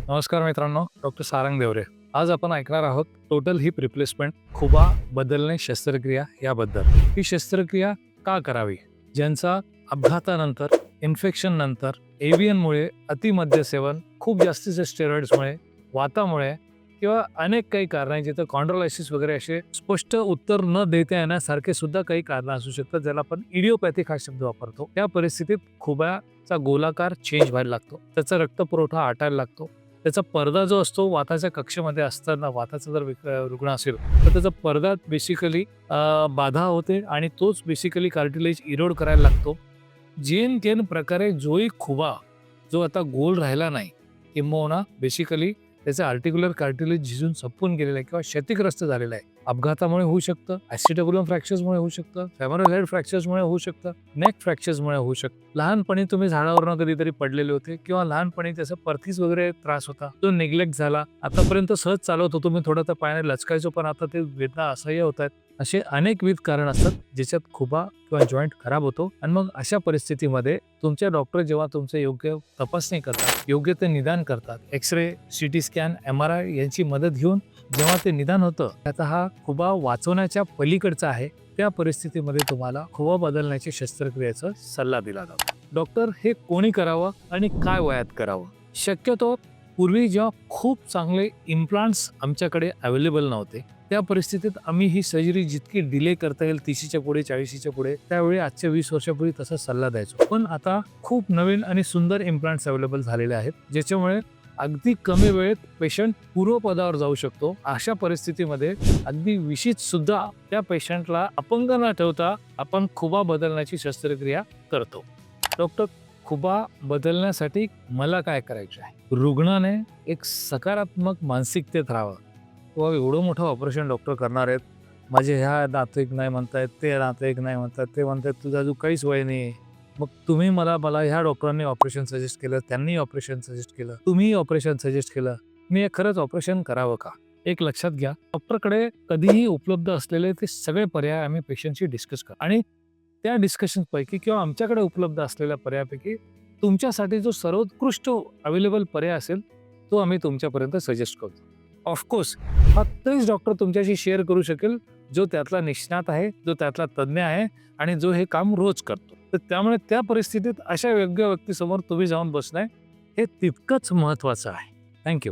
नमस्कार मित्रांनो, डॉक्टर सारंग देवरे. आज आपण ऐकणार आहोत टोटल हिप रिप्लेसमेंट खुबा बदलणे शस्त्रक्रिया याबद्दल. ही शस्त्रक्रिया का करावी? ज्यांचा अपघातानंतर, इन्फेक्शन नंतर, एव्हियनमुळे, अतिमद्य सेवन, खूप जास्तीचे स्टेरॉइड्समुळे, वातामुळे किंवा अनेक काही कारण आहेत जिथं कॉन्ड्रोलायसिस वगैरे असे स्पष्ट उत्तर न देता येण्यासारखे सुद्धा काही कारणं असू शकतात, ज्याला आपण इडिओपॅथिक हा शब्द वापरतो. त्या परिस्थितीत खुब्याचा गोलाकार चेंज व्हायला लागतो, त्याचा रक्तपुरवठा आटायला लागतो, त्याचा पडदा जो असतो वाताच्या कक्षेमध्ये असताना वाताचा जर रुग्ण असेल तर त्याचा पडदा बेसिकली बाधा होते आणि तोच बेसिकली कार्टिलेज इरोड करायला लागतो. जेन केन प्रकारे जोही खुबा जो आता गोल राहिला नाही किंबहुना बेसिकली त्याचे आर्टिक्युलर कार्टिलेज झिजून संपून गेलेलं आहे किंवा क्षतिग्रस्त झालेलं आहे. अपघातामुळे होऊ शकतं, ॲसिटाबुलम फ्रॅक्चर्समुळे होऊ शकतं, फेमोरल हेड फ्रॅक्चर्समुळे होऊ शकतं, नेक फ्रॅक्चर्समुळे होऊ शकतं. लहानपणी तुम्ही झाडावरनं कधीतरी पडलेले होते किंवा लहानपणी त्याचा परतीस वगैरे त्रास होता, तो नेग्लेक्ट झाला. आतापर्यंत सहज चालवत होतो मी, थोडं त्या पायाने लचकायचो, पण आता ते वेदना असह्य होत आहेत. असे अनेकविध कारण असतात ज्याच्यात खुबा किंवा जॉईंट खराब होतो. आणि मग अशा परिस्थितीमध्ये तुमच्या डॉक्टर जेव्हा तुमचे योग्य तपासणी करतात, योग्य ते निदान करतात, एक्सरे, सीटी स्कॅन, MRI यांची मदत घेऊन जेव्हा ते निदान होतं, त्याचा हा खुबा वाचवण्याच्या पलीकडचा आहे, त्या परिस्थितीमध्ये तुम्हाला खुबा बदलण्याची शस्त्रक्रियेचा सल्ला दिला जातो. डॉक्टर हे कोणी करावं आणि काय वयात करावं? शक्यतो पूर्वी जेव्हा खूप चांगले इम्प्लांट्स आमच्याकडे अवेलेबल नव्हते, त्या परिस्थितीत आम्ही ही सर्जरी जितकी डिले करता येईल 30च्या पुढे, 40च्या पुढे, त्यावेळी आजच्या 20 वर्षापूर्वी तसा सल्ला द्यायचो. पण आता खूप नवीन आणि सुंदर इम्प्लांट्स अवेलेबल झालेले आहेत, ज्याच्यामुळे अगदी कमी वेळेत पेशंट पूर्वपदावर जाऊ शकतो. अशा परिस्थितीमध्ये अगदी विशित सुद्धा त्या पेशंटला अपंग न ठेवता आपण खुबा बदलण्याची शस्त्रक्रिया करतो. डॉक्टर, खुबा बदलण्यासाठी मला काय करायचं आहे? रुग्णाने एक सकारात्मक मानसिकतेत राहावं. किंवा एवढं मोठं ऑपरेशन डॉक्टर करणार आहेत, माझे ह्या नातेवाईक नाही म्हणतायत, ते नातेवाईक नाही म्हणतात, ते म्हणतात तुझं अजून काहीच वय नाही. मग तुम्ही मला मला ह्या डॉक्टरांनी ऑपरेशन सजेस्ट केलं, त्यांनी ऑपरेशन सजेस्ट केलं, तुम्ही ऑपरेशन सजेस्ट केलं, मी हे खरंच ऑपरेशन करावं का? एक लक्षात घ्या, डॉक्टरकडे कधीही उपलब्ध असलेले ते सगळे पर्याय आम्ही पेशंटशी डिस्कस करतो आणि त्या डिस्कशनपैकी किंवा आमच्याकडे उपलब्ध असलेल्या पर्यायापैकी तुमच्यासाठी जो सर्वोत्कृष्ट अवेलेबल पर्याय असेल तो आम्ही तुमच्यापर्यंत सजेस्ट करतो. ऑफकोर्स हा तेच डॉक्टर तुमच्याशी शेअर करू शकेल जो त्यातला निष्णात आहे, जो त्यातला तज्ज्ञ आहे आणि जो हे काम रोज करतो. तर त्यामुळे त्या परिस्थितीत अशा योग्य व्यक्तीसमोर तुम्ही जाऊन बसणं हे तितकंच महत्त्वाचं आहे. थँक्यू.